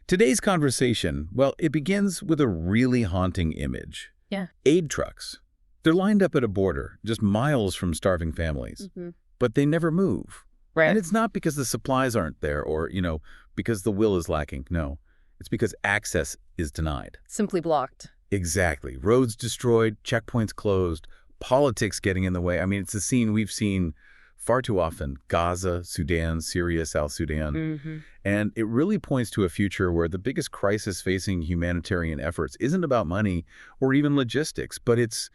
Today's conversation, well, it begins with a really haunting image. Yeah. Aid trucks. They're lined up at a border, just miles from starving families. But they never move. Right. And it's not because the supplies aren't there or, because the will is lacking. No, it's because access is denied. Simply blocked. Exactly. Roads destroyed, checkpoints closed, politics getting in the way. I mean, it's a scene we've seen far too often. Gaza, Sudan, Syria, South Sudan. And it really points to a future where the biggest crisis facing humanitarian efforts isn't about money or even logistics, but it's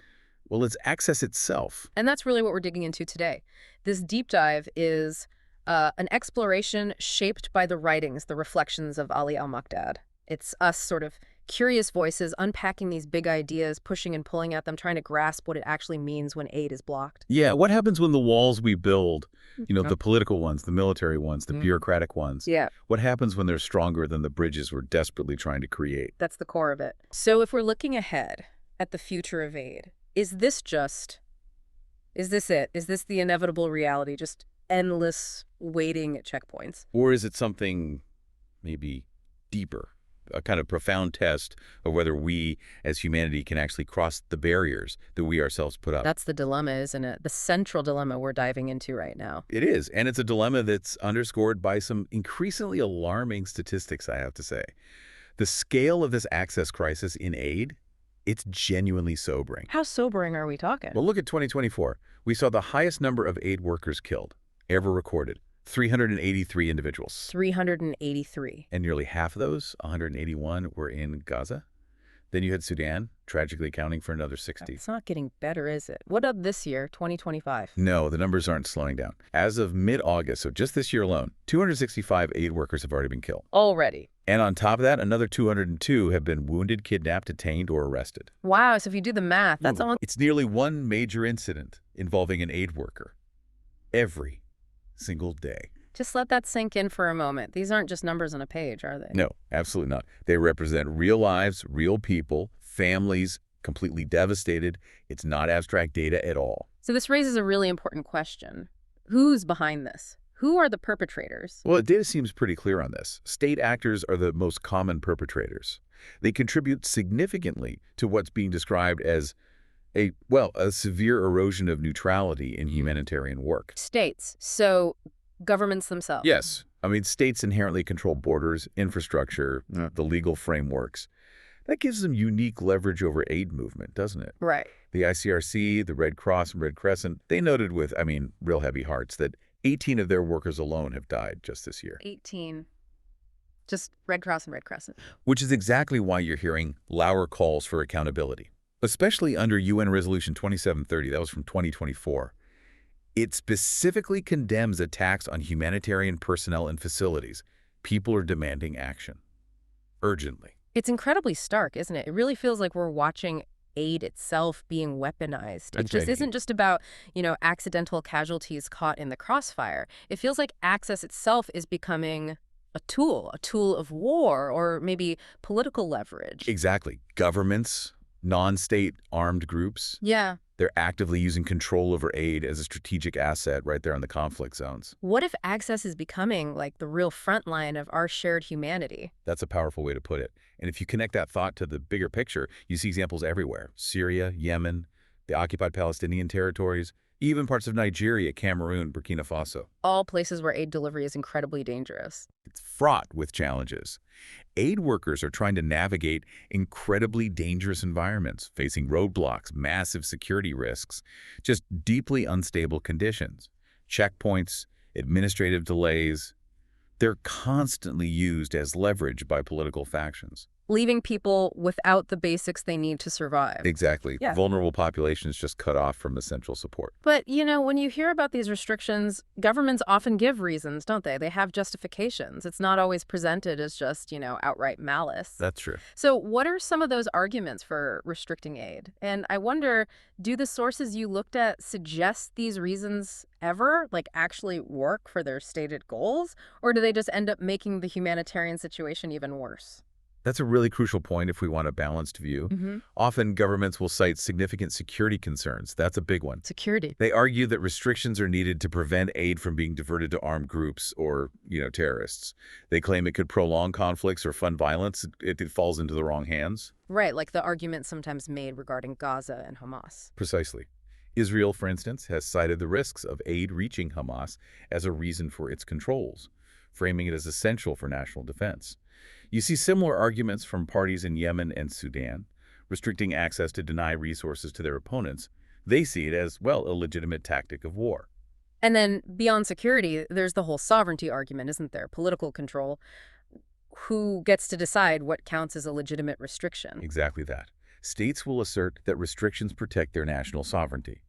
access itself. And that's really what we're digging into today. This deep dive is an exploration shaped by the writings, the reflections of Ali Al Mokdad. It's us sort of curious voices unpacking these big ideas, pushing and pulling at them, trying to grasp what it actually means when aid is blocked. Yeah, what happens when the walls we build, the political ones, the military ones, the bureaucratic ones, Yeah. what happens when they're stronger than the bridges we're desperately trying to create? That's the core of it. So if we're looking ahead at the future of aid, is this it? Is this the inevitable reality, just endless waiting at checkpoints? Or is it something maybe deeper, a kind of profound test of whether we as humanity can actually cross the barriers that we ourselves put up? That's the dilemma, isn't it? The central dilemma we're diving into right now. It is, and it's a dilemma that's underscored by some increasingly alarming statistics, I have to say. The scale of this access crisis in aid, it's genuinely sobering. How sobering are we talking? Well, look at 2024. We saw the highest number of aid workers killed ever recorded, 383 individuals. 383. And nearly half of those, 181, were in Gaza. Then you had Sudan, tragically accounting for another 60. It's not getting better, is it? What about this year, 2025? No, the numbers aren't slowing down. As of mid-August, so just this year alone, 265 aid workers have already been killed. Already. And on top of that, another 202 have been wounded, kidnapped, detained, or arrested. Wow, so if you do the math, that's all. It's nearly one major incident involving an aid worker every single day. Just let that sink in for a moment. These aren't just numbers on a page, are they? No, absolutely not. They represent real lives, real people, families completely devastated. It's not abstract data at all. So this raises a really important question. Who's behind this? Who are the perpetrators? Well, the data seems pretty clear on this. State actors are the most common perpetrators. They contribute significantly to what's being described as a severe erosion of neutrality in humanitarian work. States. So governments themselves. Yes. I mean, states inherently control borders, infrastructure, the legal frameworks. That gives them unique leverage over aid movement, doesn't it? Right. The ICRC, the Red Cross and Red Crescent, they noted with, real heavy hearts that 18 of their workers alone have died just this year. 18. Just Red Cross and Red Crescent. Which is exactly why you're hearing louder calls for accountability, especially under UN Resolution 2730. That was from 2024. It specifically condemns attacks on humanitarian personnel and facilities. People are demanding action. Urgently. It's incredibly stark, isn't it? It really feels like we're watching aid itself being weaponized. It just isn't just about, accidental casualties caught in the crossfire. It feels like access itself is becoming a tool of war or maybe political leverage. Exactly. Governments, non-state armed groups. Yeah. They're actively using control over aid as a strategic asset right there in the conflict zones. What if access is becoming like the real front line of our shared humanity? That's a powerful way to put it. And if you connect that thought to the bigger picture, you see examples everywhere. Syria, Yemen, the occupied Palestinian territories, even parts of Nigeria, Cameroon, Burkina Faso. All places where aid delivery is incredibly dangerous. It's fraught with challenges. Aid workers are trying to navigate incredibly dangerous environments, facing roadblocks, massive security risks, just deeply unstable conditions. Checkpoints, administrative delays, they're constantly used as leverage by political factions. Leaving people without the basics they need to survive. Exactly. Yeah. Vulnerable populations just cut off from essential support. But, when you hear about these restrictions, governments often give reasons, don't they? They have justifications. It's not always presented as just, outright malice. That's true. So what are some of those arguments for restricting aid? And I wonder, do the sources you looked at suggest these reasons ever, actually work for their stated goals? Or do they just end up making the humanitarian situation even worse? That's a really crucial point if we want a balanced view. Often governments will cite significant security concerns. That's a big one. Security. They argue that restrictions are needed to prevent aid from being diverted to armed groups or, terrorists. They claim it could prolong conflicts or fund violence. It falls into the wrong hands. Right, like the argument sometimes made regarding Gaza and Hamas. Precisely. Israel, for instance, has cited the risks of aid reaching Hamas as a reason for its controls, framing it as essential for national defense. You see similar arguments from parties in Yemen and Sudan, restricting access to deny resources to their opponents. They see it as, well, a legitimate tactic of war. And then beyond security, there's the whole sovereignty argument, isn't there? Political control. Who gets to decide what counts as a legitimate restriction? Exactly that. States will assert that restrictions protect their national sovereignty,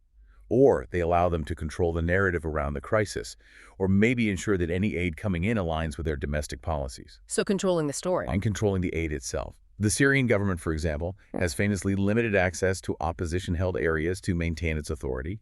or they allow them to control the narrative around the crisis, or maybe ensure that any aid coming in aligns with their domestic policies. So controlling the story. And controlling the aid itself. The Syrian government, for example, has famously limited access to opposition-held areas to maintain its authority.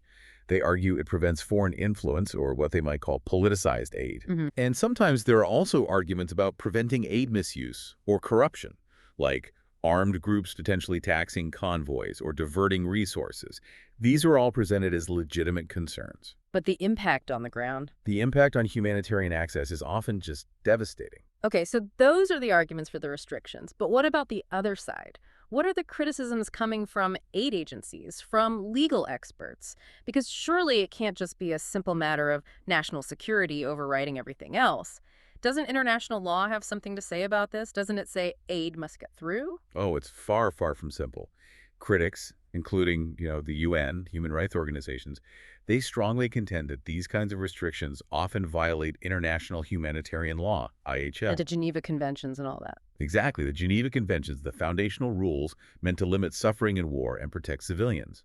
They argue it prevents foreign influence, or what they might call politicized aid. And sometimes there are also arguments about preventing aid misuse or corruption, like armed groups potentially taxing convoys or diverting resources. These are all presented as legitimate concerns. But the impact on the ground? The impact on humanitarian access is often just devastating. Okay, so those are the arguments for the restrictions. But what about the other side? What are the criticisms coming from aid agencies, from legal experts? Because surely it can't just be a simple matter of national security overriding everything else. Doesn't international law have something to say about this? Doesn't it say aid must get through? Oh, it's far, far from simple. Critics, including, the UN, human rights organizations, they strongly contend that these kinds of restrictions often violate international humanitarian law, IHL. And the Geneva Conventions and all that. Exactly. The Geneva Conventions, the foundational rules meant to limit suffering in war and protect civilians.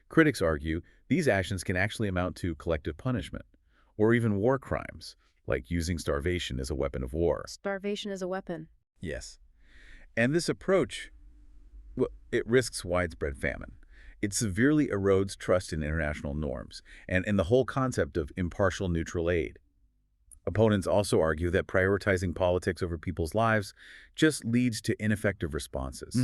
Critics argue these actions can actually amount to collective punishment, or even war crimes, like using starvation as a weapon of war. Starvation as a weapon. Yes. And this approach, well, it risks widespread famine. It severely erodes trust in international norms and in the whole concept of impartial neutral aid. Opponents also argue that prioritizing politics over people's lives just leads to ineffective responses.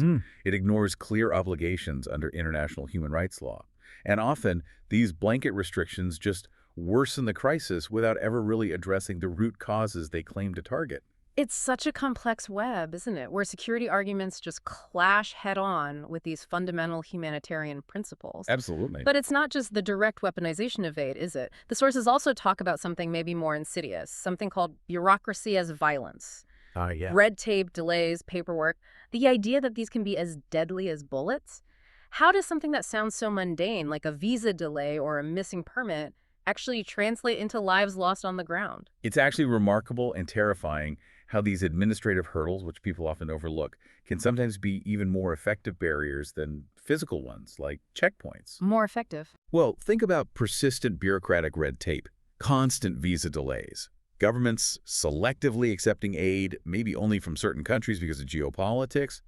It ignores clear obligations under international human rights law. And often, these blanket restrictions just worsen the crisis without ever really addressing the root causes they claim to target. It's such a complex web, isn't it, where security arguments just clash head-on with these fundamental humanitarian principles. Absolutely. But it's not just the direct weaponization of aid, is it? The sources also talk about something maybe more insidious, something called bureaucracy as violence. Yeah. Red tape, delays, paperwork. The idea that these can be as deadly as bullets? How does something that sounds so mundane, like a visa delay or a missing permit, actually translate into lives lost on the ground? It's actually remarkable and terrifying how these administrative hurdles, which people often overlook, can sometimes be even more effective barriers than physical ones, like checkpoints. More effective? Well, think about persistent bureaucratic red tape, constant visa delays, governments selectively accepting aid, maybe only from certain countries because of geopolitics.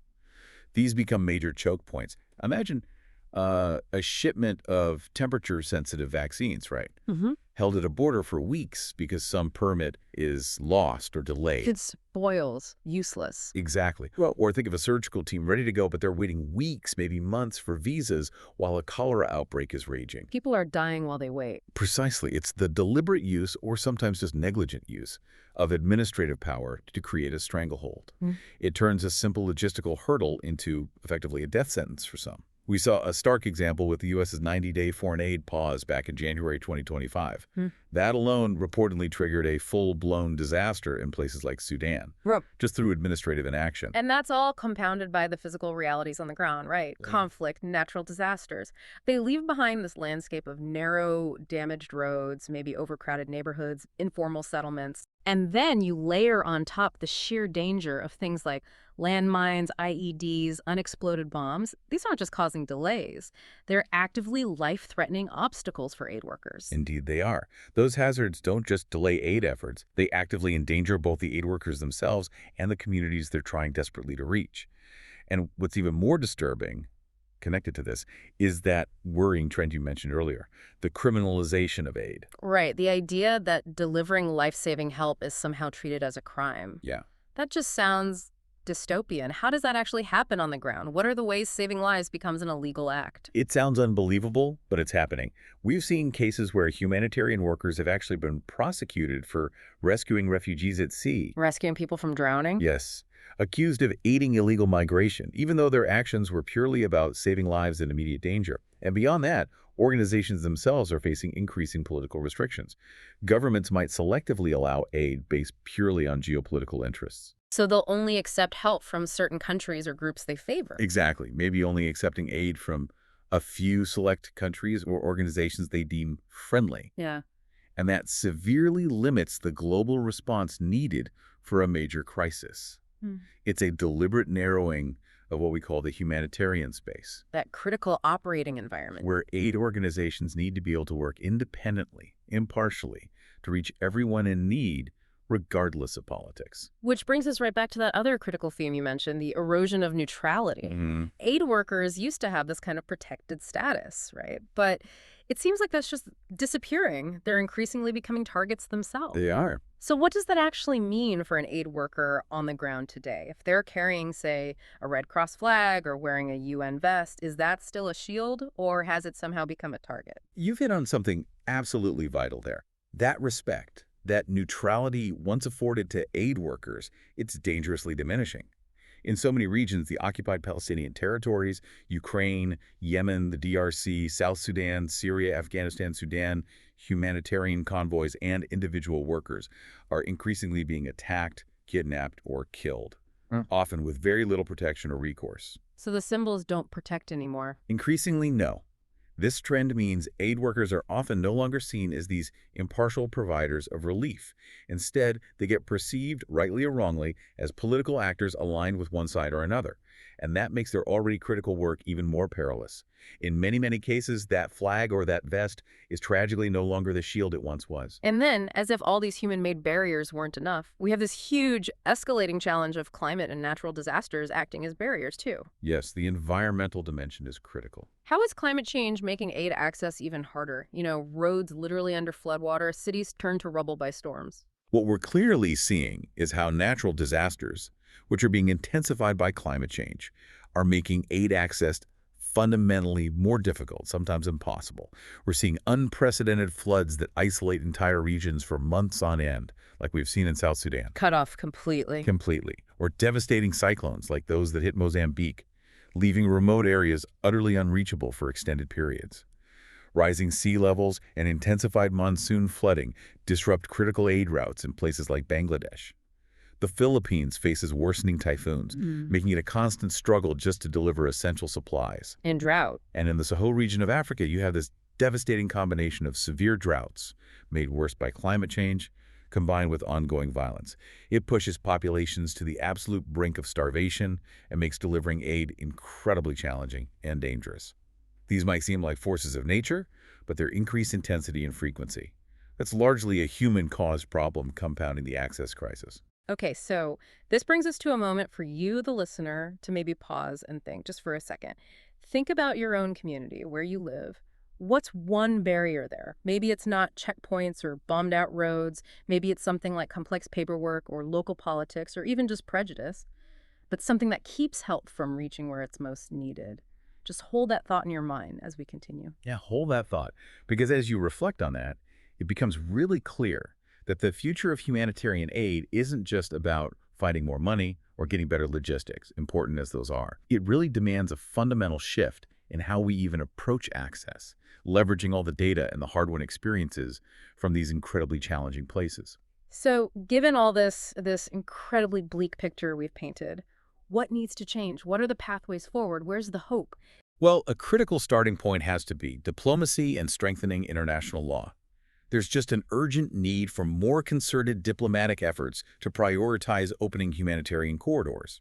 These become major choke points. Imagine a shipment of temperature-sensitive vaccines, right? Held at a border for weeks because some permit is lost or delayed. It spoils, useless. Exactly. Well, or think of a surgical team ready to go, but they're waiting weeks, maybe months for visas while a cholera outbreak is raging. People are dying while they wait. Precisely. It's the deliberate use, or sometimes just negligent use, of administrative power to create a stranglehold. It turns a simple logistical hurdle into, effectively, a death sentence for some. We saw a stark example with the U.S.'s 90-day foreign aid pause back in January 2025. That alone reportedly triggered a full-blown disaster in places like Sudan, just through administrative inaction. And that's all compounded by the physical realities on the ground, right? Conflict, natural disasters. They leave behind this landscape of narrow, damaged roads, maybe overcrowded neighborhoods, informal settlements. And then you layer on top the sheer danger of things like landmines, IEDs, unexploded bombs. These aren't just causing delays. They're actively life-threatening obstacles for aid workers. Indeed they are. Those hazards don't just delay aid efforts. They actively endanger both the aid workers themselves and the communities they're trying desperately to reach. And what's even more disturbing, connected to this, is that worrying trend you mentioned earlier, the criminalization of aid. Right. The idea that delivering life-saving help is somehow treated as a crime. Yeah. That just sounds dystopian. How does that actually happen on the ground? What are the ways saving lives becomes an illegal act? It sounds unbelievable, but it's happening. We've seen cases where humanitarian workers have actually been prosecuted for rescuing refugees at sea. Rescuing people from drowning? Yes, accused of aiding illegal migration, even though their actions were purely about saving lives in immediate danger. And beyond that, organizations themselves are facing increasing political restrictions. Governments might selectively allow aid based purely on geopolitical interests. So they'll only accept help from certain countries or groups they favor. Exactly. Maybe only accepting aid from a few select countries or organizations they deem friendly. Yeah. And that severely limits the global response needed for a major crisis. It's a deliberate narrowing of what we call the humanitarian space. That critical operating environment. Where aid organizations need to be able to work independently, impartially, to reach everyone in need, regardless of politics. Which brings us right back to that other critical theme you mentioned, the erosion of neutrality. Aid workers used to have this kind of protected status, right? But it seems like that's just disappearing. They're increasingly becoming targets themselves. They are. So what does that actually mean for an aid worker on the ground today? If they're carrying, say, a Red Cross flag or wearing a UN vest, is that still a shield, or has it somehow become a target? You've hit on something absolutely vital there. That respect, that neutrality once afforded to aid workers, it's dangerously diminishing. In so many regions, the occupied Palestinian territories, Ukraine, Yemen, the DRC, South Sudan, Syria, Afghanistan, Sudan, humanitarian convoys, and individual workers are increasingly being attacked, kidnapped, or killed, often with very little protection or recourse. So the symbols don't protect anymore? Increasingly, no. This trend means aid workers are often no longer seen as these impartial providers of relief. Instead, they get perceived, rightly or wrongly, as political actors aligned with one side or another. And that makes their already critical work even more perilous. In many, many cases, that flag or that vest is tragically no longer the shield it once was. And then, as if all these human-made barriers weren't enough, we have this huge, escalating challenge of climate and natural disasters acting as barriers, too. Yes, the environmental dimension is critical. How is climate change making aid access even harder? You know, roads literally under floodwater, cities turned to rubble by storms. What we're clearly seeing is how natural disasters, which are being intensified by climate change, are making aid access fundamentally more difficult, sometimes impossible. We're seeing unprecedented floods that isolate entire regions for months on end, like we've seen in South Sudan. Cut off completely. Completely. Or devastating cyclones like those that hit Mozambique, leaving remote areas utterly unreachable for extended periods. Rising sea levels and intensified monsoon flooding disrupt critical aid routes in places like Bangladesh. The Philippines faces worsening typhoons, making it a constant struggle just to deliver essential supplies. And drought. And in the Sahel region of Africa, you have this devastating combination of severe droughts, made worse by climate change, combined with ongoing violence. It pushes populations to the absolute brink of starvation and makes delivering aid incredibly challenging and dangerous. These might seem like forces of nature, but their increased intensity and frequency. That's largely a human-caused problem compounding the access crisis. Okay, so this brings us to a moment for you, the listener, to maybe pause and think just for a second. Think about your own community, where you live. What's one barrier there? Maybe it's not checkpoints or bombed out roads. Maybe it's something like complex paperwork or local politics or even just prejudice, but something that keeps help from reaching where it's most needed. Just hold that thought in your mind as we continue. Yeah, hold that thought, because as you reflect on that, it becomes really clear that the future of humanitarian aid isn't just about finding more money or getting better logistics, important as those are. It really demands a fundamental shift in how we even approach access, leveraging all the data and the hard-won experiences from these incredibly challenging places. So given all this incredibly bleak picture we've painted, what needs to change? What are the pathways forward? Where's the hope? Well, a critical starting point has to be diplomacy and strengthening international law. There's just an urgent need for more concerted diplomatic efforts to prioritize opening humanitarian corridors.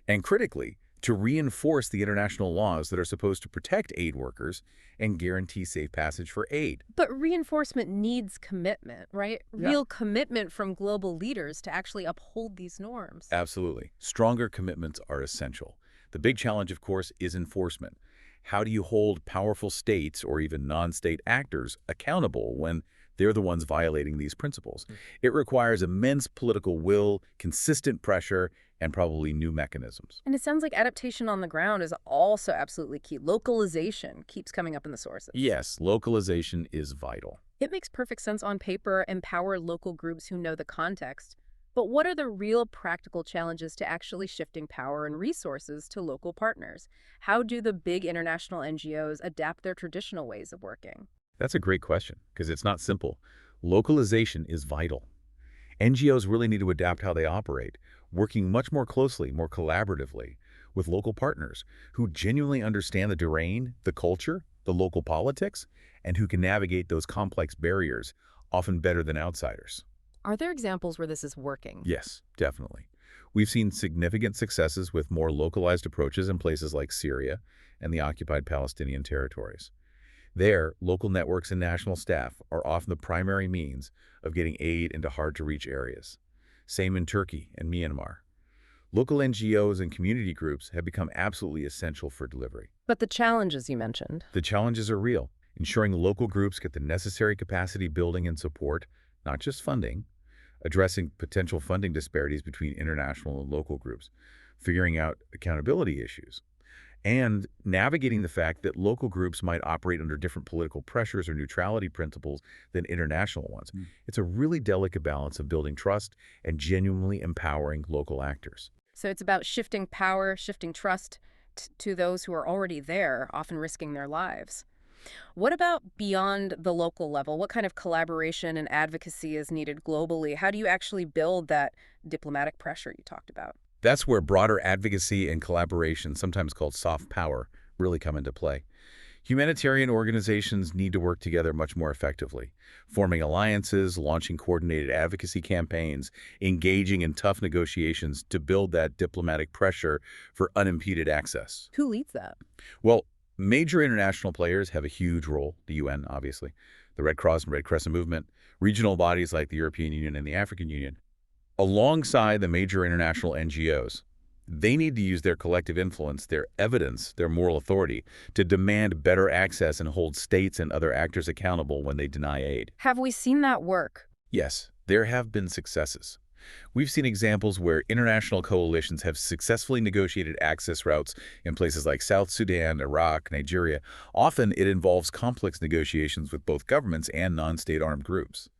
And critically, to reinforce the international laws that are supposed to protect aid workers and guarantee safe passage for aid. But reinforcement needs commitment, right? Yeah. Real commitment from global leaders to actually uphold these norms. Absolutely. Stronger commitments are essential. The big challenge, of course, is enforcement. How do you hold powerful states or even non-state actors accountable when They're the ones violating these principles. It requires immense political will, consistent pressure, and probably new mechanisms. And it sounds like adaptation on the ground is also absolutely key. Localization keeps coming up in the sources. Yes, localization is vital. It makes perfect sense on paper, empower local groups who know the context. But what are the real practical challenges to actually shifting power and resources to local partners? How do the big international NGOs adapt their traditional ways of working? That's a great question, because it's not simple. Localization is vital. NGOs really need to adapt how they operate, working much more closely, more collaboratively, with local partners who genuinely understand the terrain, the culture, the local politics, and who can navigate those complex barriers, often better than outsiders. Are there examples where this is working? Yes, definitely. We've seen significant successes with more localized approaches in places like Syria and the occupied Palestinian territories. There, local networks and national staff are often the primary means of getting aid into hard-to-reach areas. Same in Turkey and Myanmar. Local NGOs and community groups have become absolutely essential for delivery. But the challenges you mentioned. The challenges are real. Ensuring local groups get the necessary capacity building and support, not just funding, addressing potential funding disparities between international and local groups, figuring out accountability issues, and navigating the fact that local groups might operate under different political pressures or neutrality principles than international ones. It's a really delicate balance of building trust and genuinely empowering local actors. So it's about shifting power, shifting trust to those who are already there, often risking their lives. What about beyond the local level? What kind of collaboration and advocacy is needed globally? How do you actually build that diplomatic pressure you talked about? That's where broader advocacy and collaboration, sometimes called soft power, really come into play. Humanitarian organizations need to work together much more effectively, forming alliances, launching coordinated advocacy campaigns, engaging in tough negotiations to build that diplomatic pressure for unimpeded access. Who leads that? Well, major international players have a huge role, the UN, obviously, the Red Cross and Red Crescent movement, regional bodies like the European Union and the African Union. Alongside the major international NGOs, they need to use their collective influence, their evidence, their moral authority to demand better access and hold states and other actors accountable when they deny aid. Have we seen that work? Yes, there have been successes. We've seen examples where international coalitions have successfully negotiated access routes in places like South Sudan, Iraq, Nigeria. Often it involves complex negotiations with both governments and non-state armed groups.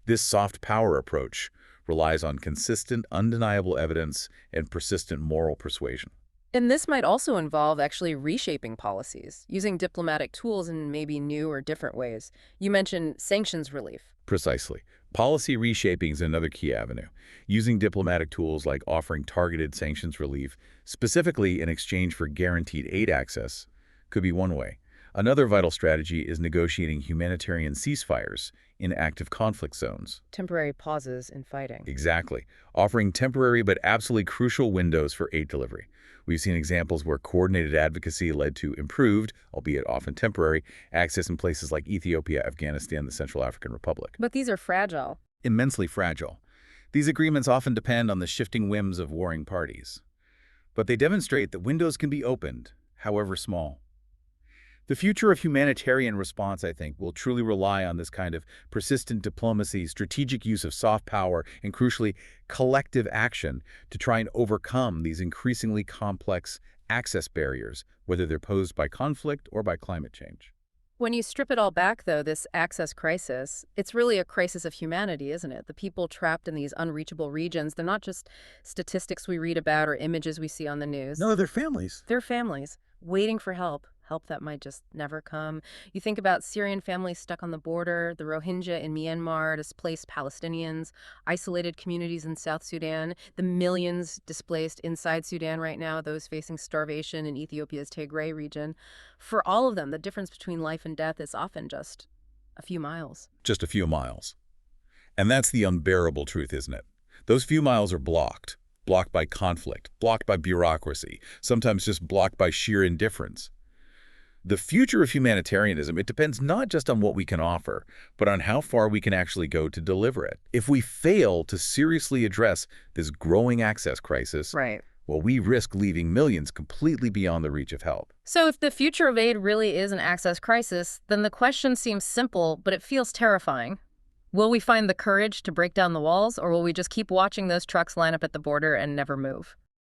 This soft power approach relies on consistent, undeniable evidence and persistent moral persuasion. And this might also involve actually reshaping policies, using diplomatic tools in maybe new or different ways. You mentioned sanctions relief. Precisely. Policy reshaping is another key avenue. Using diplomatic tools like offering targeted sanctions relief, specifically in exchange for guaranteed aid access, could be one way. Another vital strategy is negotiating humanitarian ceasefires in active conflict zones. Temporary pauses in fighting. Exactly. Offering temporary but absolutely crucial windows for aid delivery. We've seen examples where coordinated advocacy led to improved, albeit often temporary, access in places like Ethiopia, Afghanistan, the Central African Republic. But these are fragile. Immensely fragile. These agreements often depend on the shifting whims of warring parties. But they demonstrate that windows can be opened, however small. The future of humanitarian response, I think, will truly rely on this kind of persistent diplomacy, strategic use of soft power, and crucially, collective action to try and overcome these increasingly complex access barriers, whether they're posed by conflict or by climate change. When you strip it all back, though, this access crisis, it's really a crisis of humanity, isn't it? The people trapped in these unreachable regions, they're not just statistics we read about or images we see on the news. No, they're families. They're families waiting for help that might just never come. You think about Syrian families stuck on the border, the Rohingya in Myanmar, displaced Palestinians, isolated communities in South Sudan, the millions displaced inside Sudan right now, those facing starvation in Ethiopia's Tigray region. For all of them, the difference between life and death is often just a few miles. Just a few miles. And that's the unbearable truth, isn't it? Those few miles are blocked. Blocked by conflict, blocked by bureaucracy, sometimes just blocked by sheer indifference. The future of humanitarianism, it depends not just on what we can offer, but on how far we can actually go to deliver it. If we fail to seriously address this growing access crisis, right, well, we risk leaving millions completely beyond the reach of help. So if the future of aid really is an access crisis, then the question seems simple, but it feels terrifying. Will we find the courage to break down the walls, or will we just keep watching those trucks line up at the border and never move?